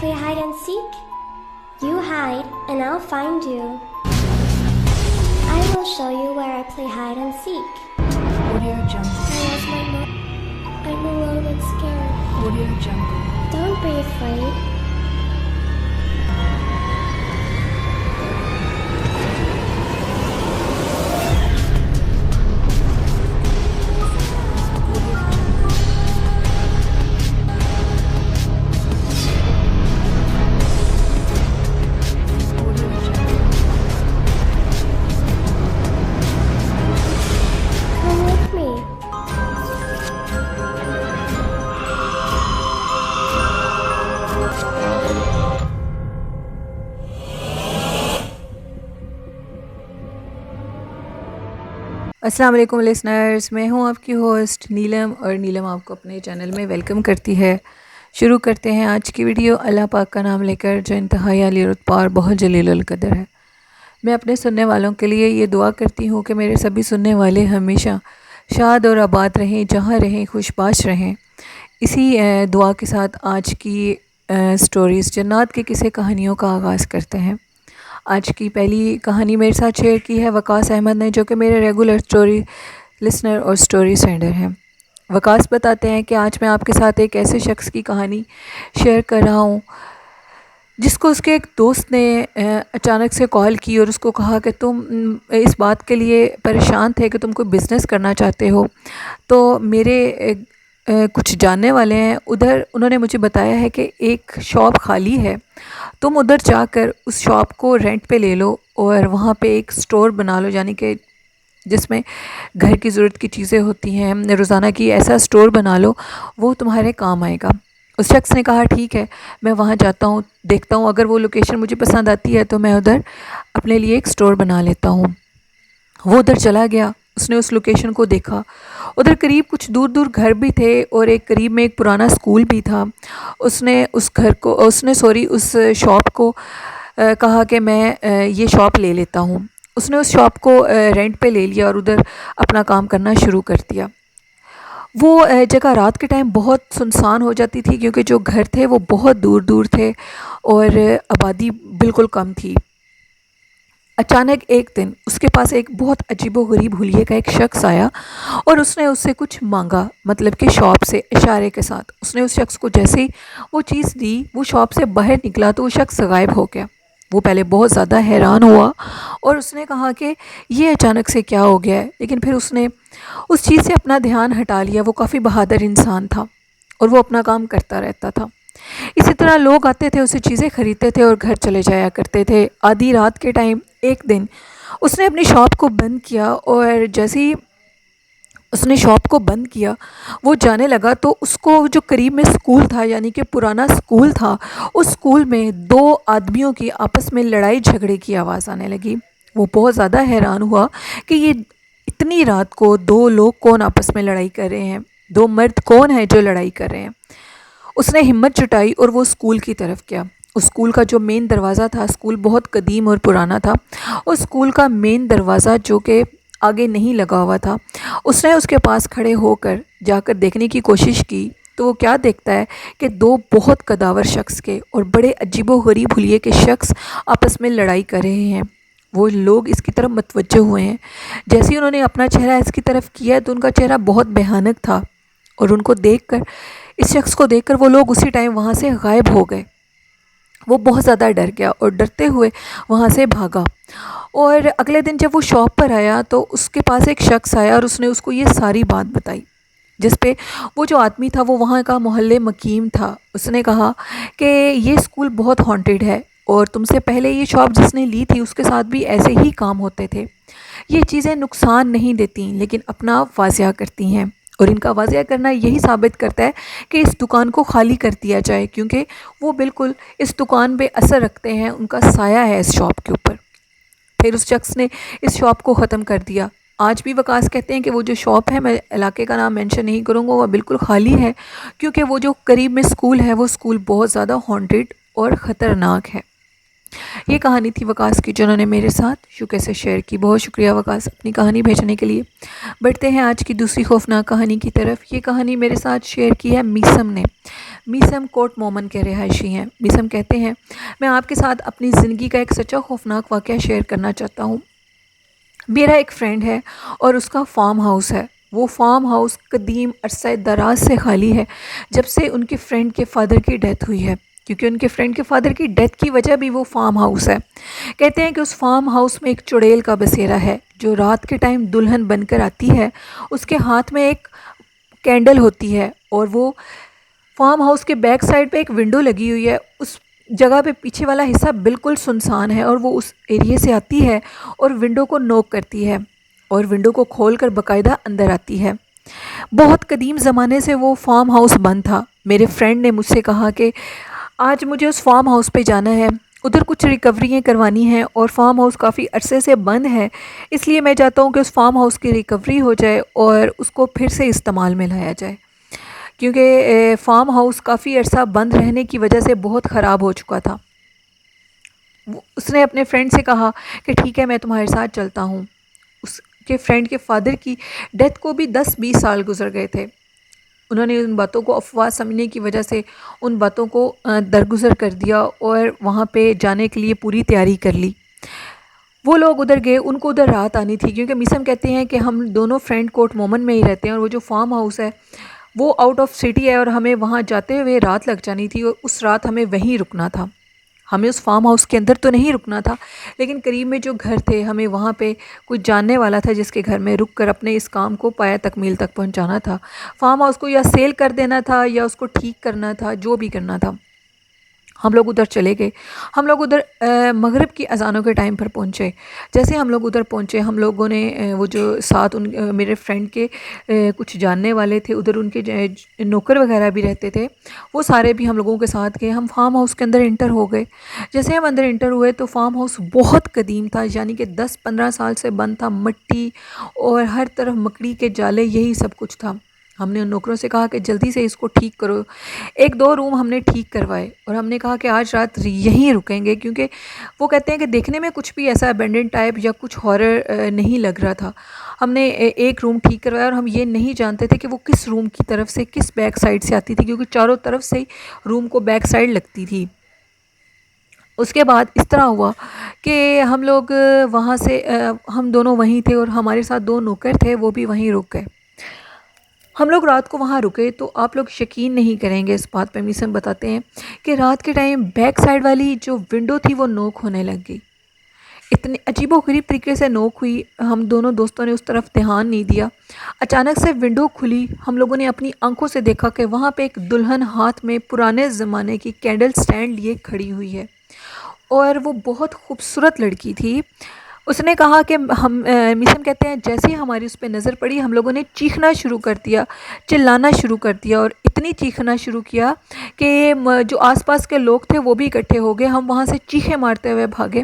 play hide and seek? You hide and I'll find you. I will show you where I play hide and seek. Audio Jungle. I lost my mom. I'm alone and scared. Audio Jungle. Don't be afraid. Come with me. السلام علیکم listeners, میں ہوں آپ کی host نیلم، اور نیلم آپ کو اپنے چینل میں ویلکم کرتی ہے۔ شروع کرتے ہیں آج کی ویڈیو اللہ پاک کا نام لے کر، جو انتہائی عالی رتبہ اور بہت جلیل القدر ہے۔ میں اپنے سننے والوں کے لیے یہ دعا کرتی ہوں کہ میرے سبھی سننے والے ہمیشہ شاد اور آباد رہیں، جہاں رہیں خوش باش رہیں۔ اسی دعا کے ساتھ آج کی سٹوریز جنات کے قصے کہانیوں کا آغاز کرتے ہیں۔ آج کی پہلی کہانی میرے ساتھ شیئر کی ہے وقاص احمد نے، جو کہ میرے ریگولر سٹوری لسنر اور سٹوری سینڈر ہیں۔ وقاص بتاتے ہیں کہ آج میں آپ کے ساتھ ایک ایسے شخص کی کہانی شیئر کر رہا ہوں جس کو اس کے ایک دوست نے اچانک سے کال کی اور اس کو کہا کہ تم اس بات کے لیے پریشان تھے کہ تم کوئی بزنس کرنا چاہتے ہو، تو میرے کچھ جاننے والے ہیں ادھر، انہوں نے مجھے بتایا ہے کہ ایک شاپ خالی ہے، تم ادھر جا کر اس شاپ کو رینٹ پہ لے لو اور وہاں پہ ایک سٹور بنا لو، یعنی کہ جس میں گھر کی ضرورت کی چیزیں ہوتی ہیں روزانہ کی، ایسا سٹور بنا لو، وہ تمہارے کام آئے گا۔ اس شخص نے کہا ٹھیک ہے، میں وہاں جاتا ہوں، دیکھتا ہوں، اگر وہ لوکیشن مجھے پسند آتی ہے تو میں ادھر اپنے لیے ایک سٹور بنا لیتا ہوں۔ وہ ادھر چلا گیا، اس نے اس لوکیشن کو دیکھا، ادھر قریب کچھ دور دور گھر بھی تھے اور ایک قریب میں ایک پرانا اسکول بھی تھا۔ اس نے اس شاپ کو کہا کہ میں یہ شاپ لے لیتا ہوں۔ اس نے اس شاپ کو رینٹ پہ لے لیا اور ادھر اپنا کام کرنا شروع کر دیا۔ وہ جگہ رات کے ٹائم بہت سنسان ہو جاتی تھی، کیونکہ جو گھر تھے وہ بہت دور دور تھے اور آبادی بالکل کم تھی۔ اچانک ایک دن اس کے پاس ایک بہت عجیب و غریب حلیے کا ایک شخص آیا اور اس نے اس سے کچھ مانگا، مطلب کہ شاپ سے اشارے کے ساتھ۔ اس نے اس شخص کو جیسے ہی وہ چیز دی، وہ شاپ سے باہر نکلا تو وہ شخص غائب ہو گیا۔ وہ پہلے بہت زیادہ حیران ہوا اور اس نے کہا کہ یہ اچانک سے کیا ہو گیا ہے، لیکن پھر اس نے اس چیز سے اپنا دھیان ہٹا لیا۔ وہ کافی بہادر انسان تھا اور وہ اپنا کام کرتا رہتا تھا۔ اسی طرح لوگ آتے تھے، اسے چیزیں خریدتے تھے اور گھر چلے جایا کرتے تھے۔ آدھی رات کے ٹائم ایک دن اس نے اپنی شاپ کو بند کیا اور جیسے ہی اس نے شاپ کو بند کیا، وہ جانے لگا تو اس کو جو قریب میں سکول تھا، یعنی کہ پرانا سکول تھا، اس سکول میں دو آدمیوں کی آپس میں لڑائی جھگڑے کی آواز آنے لگی۔ وہ بہت زیادہ حیران ہوا کہ یہ اتنی رات کو دو لوگ کون آپس میں لڑائی کر رہے ہیں، دو مرد کون ہیں جو لڑائی کر رہے ہیں۔ اس نے ہمت جٹائی اور وہ اسکول کی طرف گیا۔ اس اسکول کا جو مین دروازہ تھا، اسکول بہت قدیم اور پرانا تھا، اور اسکول کا مین دروازہ جو کہ آگے نہیں لگا ہوا تھا، اس نے اس کے پاس کھڑے ہو کر جا کر دیکھنے کی کوشش کی تو وہ کیا دیکھتا ہے کہ دو بہت قداور شخص کے اور بڑے عجیب و غریب حلیے کے شخص آپس میں لڑائی کر رہے ہیں۔ وہ لوگ اس کی طرف متوجہ ہوئے ہیں۔ جیسے ہی انہوں نے اپنا چہرہ اس کی طرف کیا تو ان کا چہرہ بہت بھیانک تھا، اور ان کو دیکھ کر، اس شخص کو دیکھ کر وہ لوگ اسی ٹائم وہاں سے غائب ہو گئے۔ وہ بہت زیادہ ڈر گیا اور ڈرتے ہوئے وہاں سے بھاگا۔ اور اگلے دن جب وہ شاپ پر آیا تو اس کے پاس ایک شخص آیا اور اس نے اس کو یہ ساری بات بتائی، جس پہ وہ جو آدمی تھا وہ وہاں کا محلے مقیم تھا۔ اس نے کہا کہ یہ اسکول بہت ہانٹیڈ ہے، اور تم سے پہلے یہ شاپ جس نے لی تھی اس کے ساتھ بھی ایسے ہی کام ہوتے تھے۔ یہ چیزیں نقصان نہیں دیتی لیکن اپنا واضح کرتی ہیں، اور ان کا واضح کرنا یہی ثابت کرتا ہے کہ اس دکان کو خالی کر دیا جائے، کیونکہ وہ بالکل اس دکان پہ اثر رکھتے ہیں، ان کا سایہ ہے اس شاپ کے اوپر۔ پھر اس شخص نے اس شاپ کو ختم کر دیا۔ آج بھی وقاص کہتے ہیں کہ وہ جو شاپ ہے، میں علاقے کا نام مینشن نہیں کروں گا، وہ بالکل خالی ہے، کیونکہ وہ جو قریب میں سکول ہے وہ سکول بہت زیادہ ہانٹیڈ اور خطرناک ہے۔ یہ کہانی تھی وقاص کی، جنہوں نے میرے ساتھ شکر سے شیئر کی۔ بہت شکریہ وقاص اپنی کہانی بھیجنے کے لیے۔ بڑھتے ہیں آج کی دوسری خوفناک کہانی کی طرف۔ یہ کہانی میرے ساتھ شیئر کی ہے میسم نے۔ میسم کوٹ مومن کے رہائشی ہیں۔ میسم کہتے ہیں، میں آپ کے ساتھ اپنی زندگی کا ایک سچا خوفناک واقعہ شیئر کرنا چاہتا ہوں۔ میرا ایک فرینڈ ہے اور اس کا فارم ہاؤس ہے۔ وہ فارم ہاؤس قدیم عرصہ دراز سے خالی ہے، جب سے ان کے فرینڈ کے فادر کی ڈیتھ ہوئی ہے، کیونکہ ان کے فرینڈ کے فادر کی ڈیتھ کی وجہ بھی وہ فارم ہاؤس ہے۔ کہتے ہیں کہ اس فارم ہاؤس میں ایک چڑیل کا بسیرا ہے جو رات کے ٹائم دلہن بن کر آتی ہے۔ اس کے ہاتھ میں ایک کینڈل ہوتی ہے اور وہ فارم ہاؤس کے بیک سائڈ پہ ایک ونڈو لگی ہوئی ہے۔ اس جگہ پہ پیچھے والا حصہ بالکل سنسان ہے اور وہ اس ایریے سے آتی ہے اور ونڈو کو نوک کرتی ہے اور ونڈو کو کھول کر باقاعدہ اندر آتی ہے۔ بہت قدیم زمانے سے وہ فارم ہاؤس بند تھا۔ میرے فرینڈ نے مجھ سے کہا کہ آج مجھے اس فارم ہاؤس پہ جانا ہے، ادھر کچھ ریکوریاں کروانی ہیں اور فارم ہاؤس کافی عرصے سے بند ہے، اس لیے میں چاہتا ہوں کہ اس فارم ہاؤس کی ریکوری ہو جائے اور اس کو پھر سے استعمال میں لایا جائے، کیونکہ فارم ہاؤس کافی عرصہ بند رہنے کی وجہ سے بہت خراب ہو چکا تھا۔ اس نے اپنے فرینڈ سے کہا کہ ٹھیک ہے، میں تمہارے ساتھ چلتا ہوں۔ اس کے فرینڈ کے فادر کی ڈیتھ کو بھی 10-20 سال گزر گئے تھے۔ انہوں نے ان باتوں کو افواہ سمجھنے کی وجہ سے ان باتوں کو درگزر کر دیا اور وہاں پہ جانے کے لیے پوری تیاری کر لی۔ وہ لوگ ادھر گئے، ان کو ادھر رات آنی تھی، کیونکہ میسم کہتے ہیں کہ ہم دونوں فرینڈ کوٹ مومن میں ہی رہتے ہیں اور وہ جو فارم ہاؤس ہے وہ آؤٹ آف سٹی ہے اور ہمیں وہاں جاتے ہوئے رات لگ جانی تھی اور اس رات ہمیں وہیں رکنا تھا۔ ہمیں اس فارم ہاؤس کے اندر تو نہیں رکنا تھا، لیکن قریب میں جو گھر تھے ہمیں وہاں پہ کچھ جاننے والا تھا جس کے گھر میں رک کر اپنے اس کام کو پایہ تکمیل تک پہنچانا تھا۔ فارم ہاؤس کو یا سیل کر دینا تھا یا اس کو ٹھیک کرنا تھا، جو بھی کرنا تھا۔ ہم لوگ ادھر چلے گئے۔ ہم لوگ ادھر مغرب کی اذانوں کے ٹائم پر پہنچے۔ جیسے ہم لوگ ادھر پہنچے، ہم لوگوں نے وہ جو ساتھ میرے فرینڈ کے کچھ جاننے والے تھے، ادھر ان کے نوکر وغیرہ بھی رہتے تھے، وہ سارے بھی ہم لوگوں کے ساتھ گئے۔ ہم فارم ہاؤس کے اندر انٹر ہو گئے۔ جیسے ہم اندر انٹر ہوئے تو فارم ہاؤس بہت قدیم تھا، یعنی کہ 10-15 سال سے بند تھا، مٹی اور ہر طرف مکڑی کے جالے، یہی سب کچھ تھا۔ ہم نے ان نوکروں سے کہا کہ جلدی سے اس کو ٹھیک کرو۔ 1-2 روم ہم نے ٹھیک کروائے اور ہم نے کہا کہ آج رات یہیں رکیں گے، کیونکہ وہ کہتے ہیں کہ دیکھنے میں کچھ بھی ایسا ابینڈن ٹائپ یا کچھ ہارر نہیں لگ رہا تھا۔ ہم نے ایک روم ٹھیک کروایا اور ہم یہ نہیں جانتے تھے کہ وہ کس روم کی طرف سے، کس بیک سائڈ سے آتی تھی، کیونکہ چاروں طرف سے روم کو بیک سائڈ لگتی تھی۔ اس کے بعد اس طرح ہوا کہ ہم لوگ وہاں سے ہم دونوں وہیں تھے اور ہمارے ساتھ 2 نوکر تھے، وہ بھی وہیں رک گئے۔ ہم لوگ رات کو وہاں رکے تو آپ لوگ یقین نہیں کریں گے اس بات پہ، میسم بتاتے ہیں کہ رات کے ٹائم بیک سائڈ والی جو ونڈو تھی وہ نوک ہونے لگ گئی۔ اتنے عجیب و غریب طریقے سے نوک ہوئی، ہم دونوں دوستوں نے اس طرف دھیان نہیں دیا۔ اچانک سے ونڈو کھلی، ہم لوگوں نے اپنی آنکھوں سے دیکھا کہ وہاں پہ ایک دلہن ہاتھ میں پرانے زمانے کی کینڈل سٹینڈ لیے کھڑی ہوئی ہے اور وہ بہت خوبصورت لڑکی تھی۔ اس نے کہا کہ میسم کہتے ہیں جیسے ہی ہماری اس پہ نظر پڑی، ہم لوگوں نے چیخنا شروع کر دیا، چلانا شروع کر دیا اور اتنی چیخنا شروع کیا کہ جو آس پاس کے لوگ تھے وہ بھی اکٹھے ہو گئے۔ ہم وہاں سے چیخیں مارتے ہوئے بھاگے۔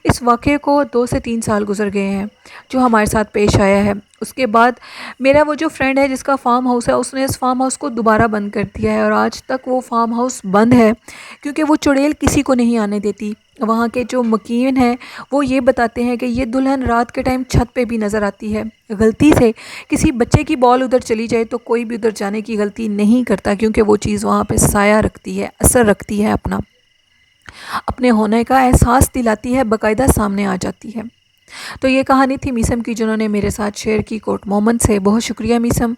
اس واقعے کو 2 سے 3 سال گزر گئے ہیں جو ہمارے ساتھ پیش آیا ہے۔ اس کے بعد میرا وہ جو فرینڈ ہے جس کا فارم ہاؤس ہے، اس نے اس فارم ہاؤس کو دوبارہ بند کر دیا ہے اور آج تک وہ فارم ہاؤس بند ہے، کیونکہ وہ چڑیل کسی کو نہیں آنے دیتی۔ وہاں کے جو مکین ہیں وہ یہ بتاتے ہیں کہ یہ دلہن رات کے ٹائم چھت پہ بھی نظر آتی ہے۔ غلطی سے کسی بچے کی بال ادھر چلی جائے تو کوئی بھی ادھر جانے کی غلطی نہیں کرتا، کیونکہ وہ چیز وہاں پہ سایہ رکھتی ہے، اثر رکھتی ہے، اپنے ہونے کا احساس دلاتی ہے، باقاعدہ سامنے آ جاتی ہے۔ تو یہ کہانی تھی میسم کی، جنہوں نے میرے ساتھ شیئر کی کوٹ مومن سے۔ بہت شکریہ میسم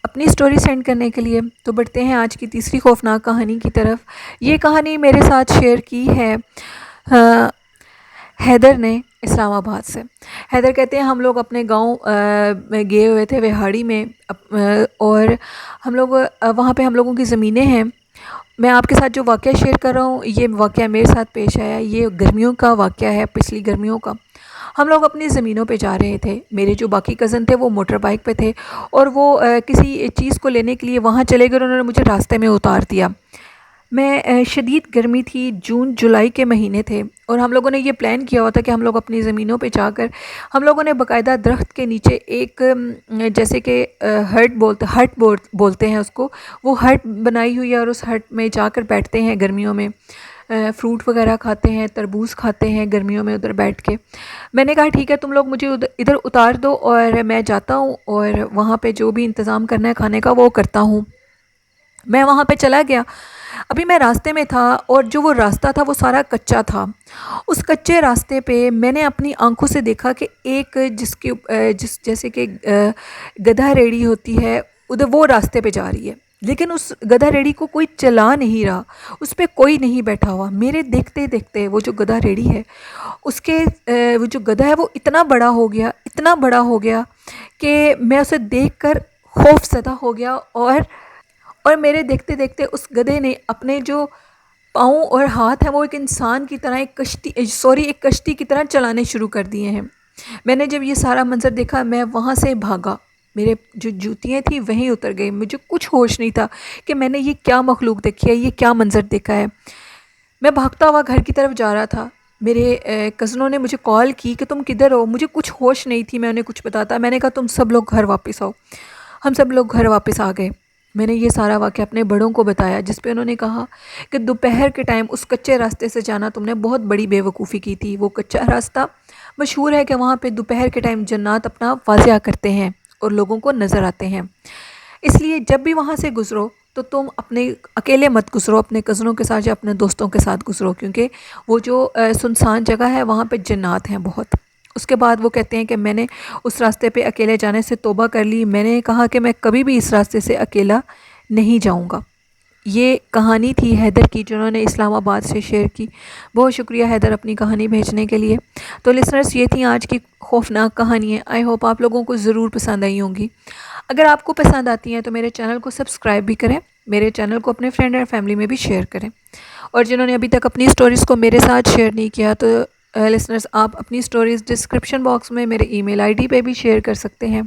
اپنی سٹوری سینڈ کرنے کے لیے۔ تو بڑھتے ہیں آج کی تیسری خوفناک کہانی کی طرف۔ یہ کہانی میرے ساتھ شیئر کی ہے حیدر نے اسلام آباد سے۔ حیدر کہتے ہیں ہم لوگ اپنے گاؤں میں گئے ہوئے تھے وہاڑی میں، اور ہم لوگ وہاں پہ ہم لوگوں کی زمینیں ہیں۔ میں آپ کے ساتھ جو واقعہ شیئر کر رہا ہوں، یہ واقعہ میرے ساتھ پیش آیا، یہ گرمیوں کا واقعہ ہے، پچھلی گرمیوں کا۔ ہم لوگ اپنی زمینوں پہ جا رہے تھے، میرے جو باقی کزن تھے وہ موٹر بائک پہ تھے اور وہ کسی چیز کو لینے کے لیے وہاں چلے گئے اور انہوں نے مجھے راستے میں اتار دیا۔ میں شدید گرمی تھی، جون جولائی کے مہینے تھے اور ہم لوگوں نے یہ پلان کیا ہوا تھا کہ ہم لوگ اپنی زمینوں پہ جا کر ہم لوگوں نے باقاعدہ درخت کے نیچے ایک جیسے کہ ہٹ بولتے ہیں اس کو، وہ ہٹ بنائی ہوئی ہے اور اس ہٹ میں جا کر بیٹھتے ہیں گرمیوں میں، فروٹ وغیرہ کھاتے ہیں، تربوز کھاتے ہیں گرمیوں میں ادھر بیٹھ کے۔ میں نے کہا ٹھیک ہے تم لوگ مجھے ادھر اتار دو اور میں جاتا ہوں اور وہاں پہ جو بھی انتظام کرنا ہے کھانے کا وہ کرتا ہوں۔ میں وہاں پہ چلا گیا۔ ابھی میں راستے میں تھا اور جو وہ راستہ تھا وہ سارا کچا تھا۔ اس کچے راستے پہ میں نے اپنی آنکھوں سے دیکھا کہ ایک جیسے کہ گدھا ریڑھی ہوتی ہے ادھر وہ راستے پہ جا رہی ہے، لیکن اس گدھا ریڑھی کو کوئی چلا نہیں رہا، اس پہ کوئی نہیں بیٹھا ہوا۔ میرے دیکھتے دیکھتے وہ جو گدھا ریڑھی ہے اس کے وہ جو گدھا ہے وہ اتنا بڑا ہو گیا کہ میں اسے دیکھ کر خوف زدہ ہو گیا، اور میرے دیکھتے دیکھتے اس گدھے نے اپنے جو پاؤں اور ہاتھ ہیں وہ ایک انسان کی طرح ایک کشتی کی طرح چلانے شروع کر دیے ہیں۔ میں نے جب یہ سارا منظر دیکھا میں وہاں سے بھاگا، میرے جو جوتیاں تھیں وہیں اتر گئی، مجھے کچھ ہوش نہیں تھا کہ میں نے یہ کیا مخلوق دیکھی ہے، یہ کیا منظر دیکھا ہے۔ میں بھاگتا ہوا گھر کی طرف جا رہا تھا، میرے کزنوں نے مجھے کال کی کہ تم کدھر ہو، مجھے کچھ ہوش نہیں تھی، میں انہیں کچھ بتاتا، میں نے کہا تم سب لوگ گھر واپس آؤ۔ ہم سب لوگ گھر واپس آ گئے۔ میں نے یہ سارا واقعہ اپنے بڑوں کو بتایا، جس پہ انہوں نے کہا کہ دوپہر کے ٹائم اس کچے راستے سے جانا تم نے بہت بڑی بے وقوفی کی تھی۔ وہ کچا راستہ مشہور ہے کہ وہاں پہ دوپہر کے ٹائم جنات اپنا واضح کرتے ہیں اور لوگوں کو نظر آتے ہیں، اس لیے جب بھی وہاں سے گزرو تو تم اپنے اکیلے مت گزرو، اپنے کزنوں کے ساتھ یا اپنے دوستوں کے ساتھ گزرو، کیونکہ وہ جو سنسان جگہ ہے وہاں پہ جنات ہیں بہت۔ اس کے بعد وہ کہتے ہیں کہ میں نے اس راستے پہ اکیلے جانے سے توبہ کر لی، میں نے کہا کہ میں کبھی بھی اس راستے سے اکیلا نہیں جاؤں گا۔ یہ کہانی تھی حیدر کی، جنہوں نے اسلام آباد سے شیئر کی۔ بہت شکریہ حیدر اپنی کہانی بھیجنے کے لیے۔ تو لسنرز یہ تھیں آج کی خوفناک کہانیاں، آئی ہوپ آپ لوگوں کو ضرور پسند آئی ہوں گی۔ اگر آپ کو پسند آتی ہیں تو میرے چینل کو سبسکرائب بھی کریں، میرے چینل کو اپنے فرینڈ اور فیملی میں بھی شیئر کریں، اور جنہوں نے ابھی تک اپنی سٹوریز کو میرے ساتھ شیئر نہیں کیا تو لسنرز آپ اپنی سٹوریز ڈسکرپشن باکس میں میرے ای میل آئی ڈی پہ بھی شیئر کر سکتے ہیں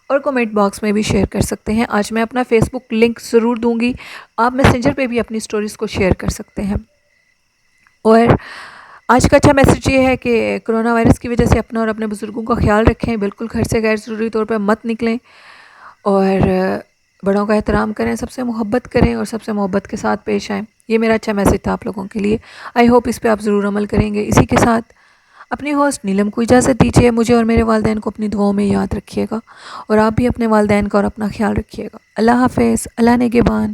اور کومنٹ باکس میں بھی شیئر کر سکتے ہیں۔ آج میں اپنا فیس بک لنک ضرور دوں گی، آپ میسنجر پہ بھی اپنی سٹوریز کو شیئر کر سکتے ہیں۔ اور آج کا اچھا میسیج یہ ہے کہ کرونا وائرس کی وجہ سے اپنا اور اپنے بزرگوں کا خیال رکھیں، بالکل گھر سے غیر ضروری طور پر مت نکلیں، اور بڑوں کا احترام کریں، سب سے محبت کریں اور سب سے محبت کے ساتھ پیش آئیں۔ یہ میرا اچھا میسیج تھا آپ لوگوں کے لیے، آئی ہوپ اس پہ آپ ضرور عمل کریں گے۔ اسی کے ساتھ اپنی ہوسٹ نیلم کو اجازت دیجیے، مجھے اور میرے والدین کو اپنی دعاؤں میں یاد رکھیے گا، اور آپ بھی اپنے والدین کا اور اپنا خیال رکھیے گا۔ اللہ حافظ، اللہ نگہبان۔